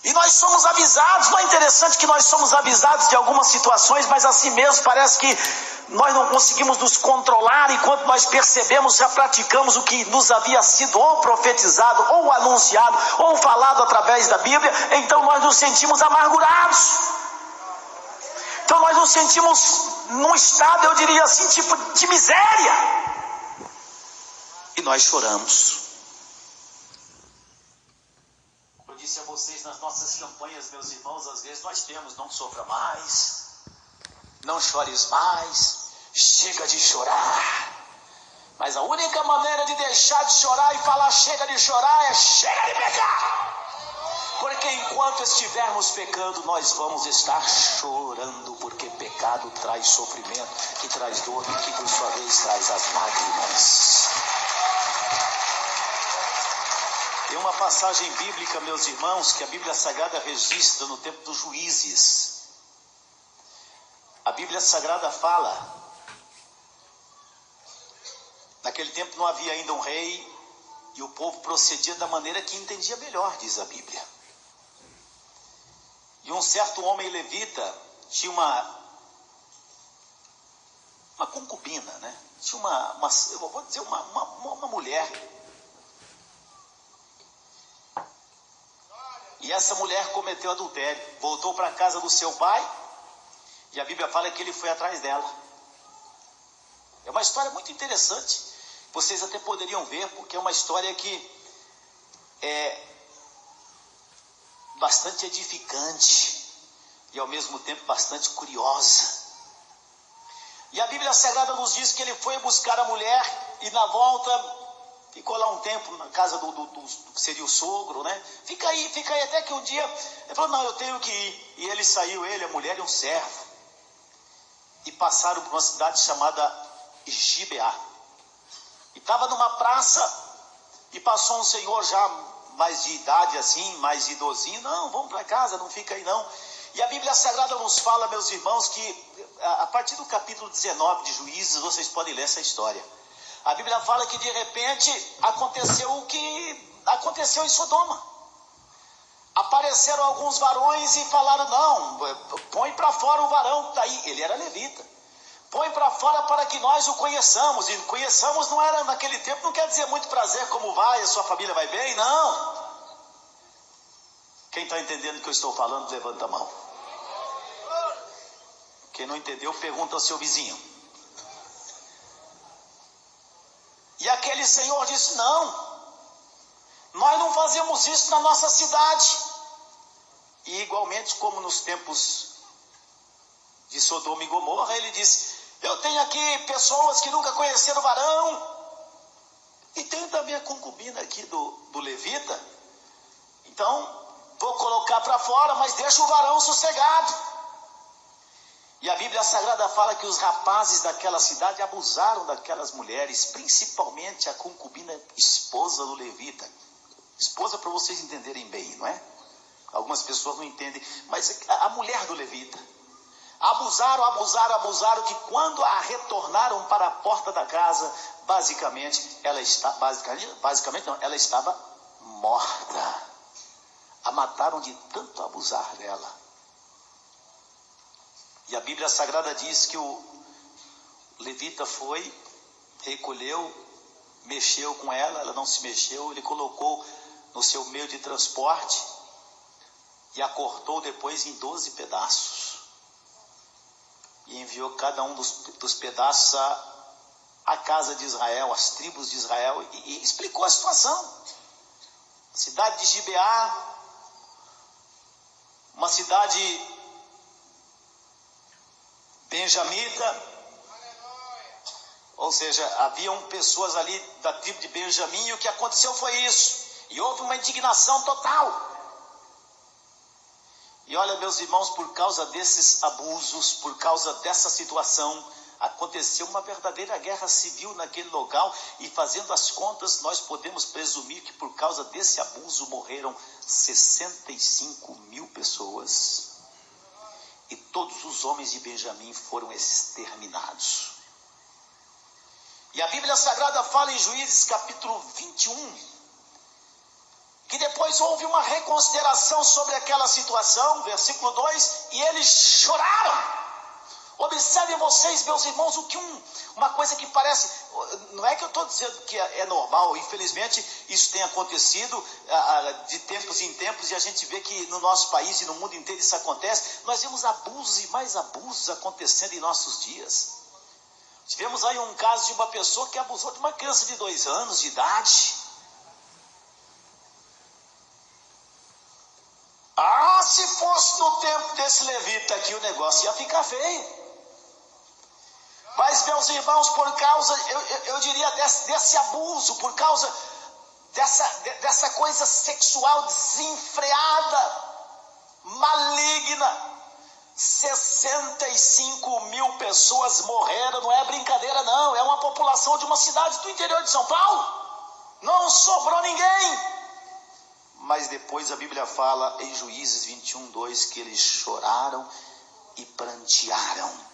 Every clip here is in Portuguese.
E nós somos avisados. Não é interessante que nós somos avisados de algumas situações, mas assim mesmo parece que nós não conseguimos nos controlar, e quando nós percebemos, já praticamos o que nos havia sido ou profetizado, ou anunciado, ou falado através da Bíblia. Então nós nos sentimos amargurados. Então nós nos sentimos num estado, eu diria assim, tipo de miséria. E nós choramos. Eu disse a vocês nas nossas campanhas, meus irmãos, às vezes nós temos: não sofra mais, não chores mais, chega de chorar. Mas a única maneira de deixar de chorar e falar chega de chorar é chega de pecar. Porque enquanto estivermos pecando, nós vamos estar chorando, porque pecado traz sofrimento, que traz dor e que por sua vez traz as lágrimas. Tem uma passagem bíblica, meus irmãos, que a Bíblia Sagrada registra no tempo dos juízes. A Bíblia Sagrada fala, naquele tempo não havia ainda um rei, e o povo procedia da maneira que entendia melhor, diz a Bíblia. E um certo homem levita tinha uma concubina, né? Tinha eu vou dizer uma mulher. E essa mulher cometeu adultério, voltou para a casa do seu pai, e a Bíblia fala que ele foi atrás dela. É uma história muito interessante, vocês até poderiam ver, porque é uma história que é bastante edificante e ao mesmo tempo bastante curiosa. E a Bíblia Sagrada nos diz que ele foi buscar a mulher e na volta ficou lá um tempo na casa do que seria o sogro, né? Fica aí, até que um dia ele falou: não, eu tenho que ir. E ele saiu, ele, a mulher e um servo, e passaram por uma cidade chamada Gibeá. E estava numa praça e passou um senhor já mais de idade assim, mais idosinho. Não, vamos para casa, não fica aí não. E a Bíblia Sagrada nos fala, meus irmãos, que a partir do capítulo 19 de Juízes, vocês podem ler essa história. A Bíblia fala que de repente aconteceu o que aconteceu em Sodoma. Apareceram alguns varões e falaram: não, põe para fora o varão que está aí. Ele era levita. Põe para fora para que nós o conheçamos. E conheçamos não era naquele tempo, não quer dizer muito prazer, como vai, a sua família vai bem, não. Quem está entendendo o que eu estou falando, levanta a mão. Quem não entendeu, pergunta ao seu vizinho. E aquele senhor disse: não, nós não fazemos isso na nossa cidade. E igualmente como nos tempos de Sodoma e Gomorra, ele disse: eu tenho aqui pessoas que nunca conheceram o varão, e tenho também a concubina aqui do levita, então vou colocar para fora, mas deixa o varão sossegado. E a Bíblia Sagrada fala que os rapazes daquela cidade abusaram daquelas mulheres, principalmente a concubina esposa do levita. Esposa, para vocês entenderem bem, não é? Algumas pessoas não entendem, mas a mulher do levita. Abusaram, que quando a retornaram para a porta da casa, ela estava morta. A mataram de tanto abusar dela. E a Bíblia Sagrada diz que o levita foi, recolheu, mexeu com ela, ela não se mexeu, ele colocou no seu meio de transporte e a cortou depois em 12 pedaços. E enviou cada um dos pedaços à casa de Israel, às tribos de Israel, e explicou a situação. Cidade de Gibeá, uma cidade benjamita, ou seja, haviam pessoas ali da tribo de Benjamim, e o que aconteceu foi isso, e houve uma indignação total. E olha, meus irmãos, por causa desses abusos, por causa dessa situação, aconteceu uma verdadeira guerra civil naquele local, e fazendo as contas, nós podemos presumir que por causa desse abuso morreram 65.000 pessoas. E todos os homens de Benjamim foram exterminados. E a Bíblia Sagrada fala em Juízes capítulo 21, que depois houve uma reconsideração sobre aquela situação, versículo 2, e eles choraram. Observem vocês, meus irmãos, uma coisa que parece, não é que eu estou dizendo que é normal, infelizmente isso tem acontecido de tempos em tempos, e a gente vê que no nosso país e no mundo inteiro isso acontece. Nós vemos abusos e mais abusos acontecendo em nossos dias. Tivemos aí um caso de uma pessoa que abusou de uma criança de 2 anos de idade. Se fosse no tempo desse levita aqui, o negócio ia ficar feio. Mas, meus irmãos, por causa, eu diria, desse abuso, por causa dessa coisa sexual desenfreada, maligna, 65 mil pessoas morreram. Não é brincadeira não, é uma população de uma cidade do interior de São Paulo. Não sobrou ninguém. Mas depois a Bíblia fala em Juízes 21:2 que eles choraram e prantearam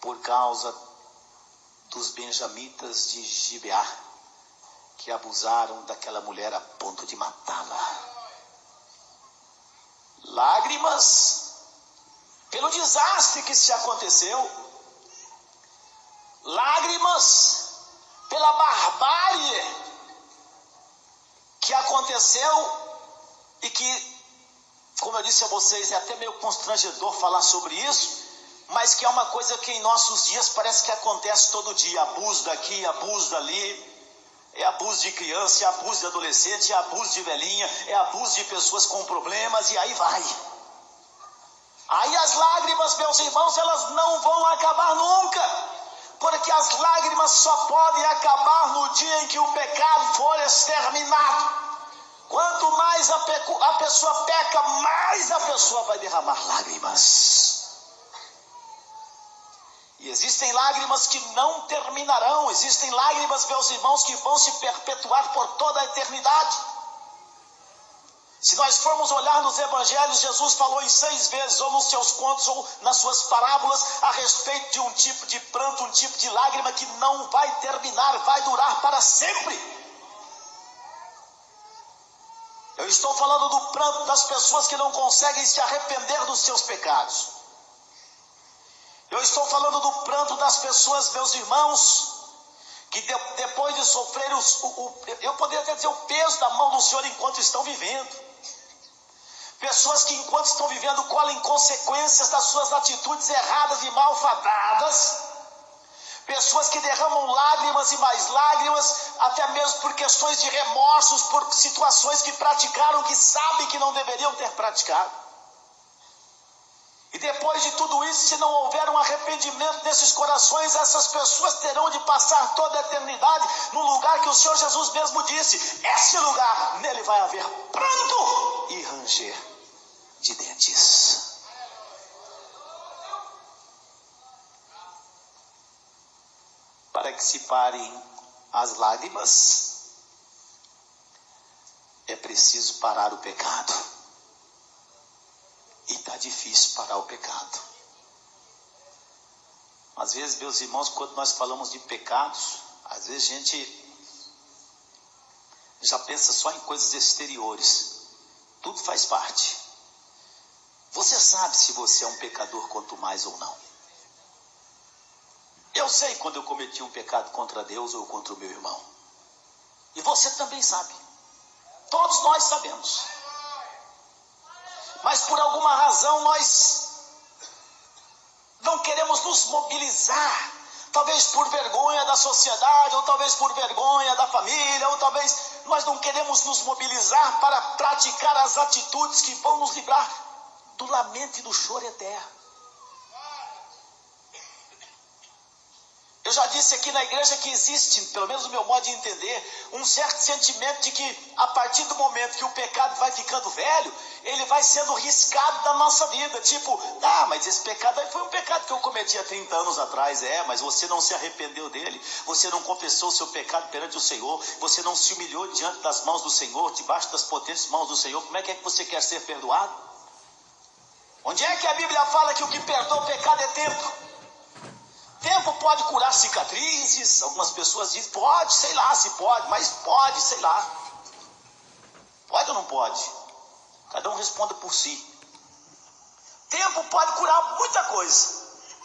por causa dos benjamitas de Gibeá, que abusaram daquela mulher a ponto de matá-la. Lágrimas pelo desastre que se aconteceu, lágrimas pela barbárie que aconteceu, e que, como eu disse a vocês, é até meio constrangedor falar sobre isso, mas que é uma coisa que em nossos dias parece que acontece todo dia. Abuso daqui, abuso dali, é abuso de criança, é abuso de adolescente, é abuso de velhinha, é abuso de pessoas com problemas, e aí vai. Aí as lágrimas, meus irmãos, elas não vão acabar nunca, porque as lágrimas só podem acabar no dia em que o pecado for exterminado. Quanto mais a pessoa peca, mais a pessoa vai derramar lágrimas. E existem lágrimas que não terminarão, existem lágrimas, meus irmãos, que vão se perpetuar por toda a eternidade. Se nós formos olhar nos evangelhos, Jesus falou em 6 vezes, ou nos seus contos, ou nas suas parábolas, a respeito de um tipo de pranto, um tipo de lágrima que não vai terminar, vai durar para sempre. Eu estou falando do pranto das pessoas que não conseguem se arrepender dos seus pecados. Eu estou falando do pranto das pessoas, meus irmãos, que depois de sofrer eu poderia até dizer, o peso da mão do Senhor enquanto estão vivendo. Pessoas que enquanto estão vivendo colhem consequências das suas atitudes erradas e malfadadas. Pessoas que derramam lágrimas e mais lágrimas, até mesmo por questões de remorsos, por situações que praticaram, que sabem que não deveriam ter praticado. E depois de tudo isso, se não houver um arrependimento nesses corações, essas pessoas terão de passar toda a eternidade no lugar que o Senhor Jesus mesmo disse: esse lugar, nele vai haver pranto e ranger de dentes. Para que se parem as lágrimas, é preciso parar o pecado. E está difícil parar o pecado. Às vezes, meus irmãos, quando nós falamos de pecados, às vezes a gente já pensa só em coisas exteriores. Tudo faz parte. Você sabe se você é um pecador, quanto mais ou não. Eu sei quando eu cometi um pecado contra Deus ou contra o meu irmão. E você também sabe. Todos nós sabemos. Mas por alguma razão nós não queremos nos mobilizar. Talvez por vergonha da sociedade, ou talvez por vergonha da família, ou talvez nós não queremos nos mobilizar para praticar as atitudes que vão nos livrar do lamento e do choro eterno. Eu já disse aqui na igreja que existe, pelo menos no meu modo de entender, um certo sentimento de que a partir do momento que o pecado vai ficando velho, ele vai sendo riscado da nossa vida. Tipo, mas esse pecado aí foi um pecado que eu cometi há 30 anos atrás. Mas você não se arrependeu dele, você não confessou o seu pecado perante o Senhor, você não se humilhou diante das mãos do Senhor, debaixo das potentes mãos do Senhor. Como é que você quer ser perdoado? Onde é que a Bíblia fala que o que perdoa o pecado é tempo? Tempo pode curar cicatrizes. Algumas pessoas dizem, pode, sei lá se pode, mas pode, sei lá. Pode Pode ou não pode? Cada um responda por si. Tempo pode curar muita coisa,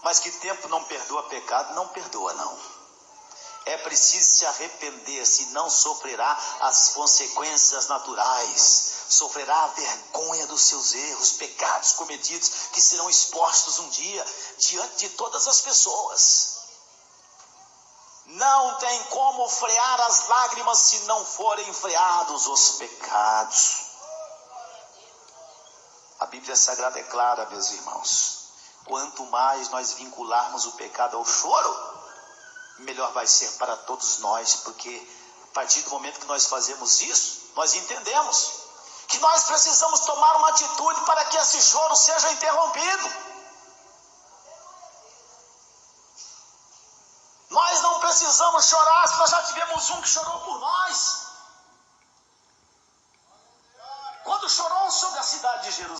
mas que tempo não perdoa pecado, não perdoa não. É preciso se arrepender, senão sofrerá as consequências naturais. Sofrerá a vergonha dos seus erros, pecados cometidos, que serão expostos um dia diante de todas as pessoas. Não tem como frear as lágrimas se não forem freados os pecados. A Bíblia Sagrada é clara, meus irmãos. Quanto mais nós vincularmos o pecado ao choro, melhor vai ser para todos nós, porque a partir do momento que nós fazemos isso, nós entendemos que nós precisamos tomar uma atitude para que esse choro seja interrompido. Nós não precisamos chorar se nós já tivemos um que chorou por nós. Quando chorou sobre a cidade de Jerusalém,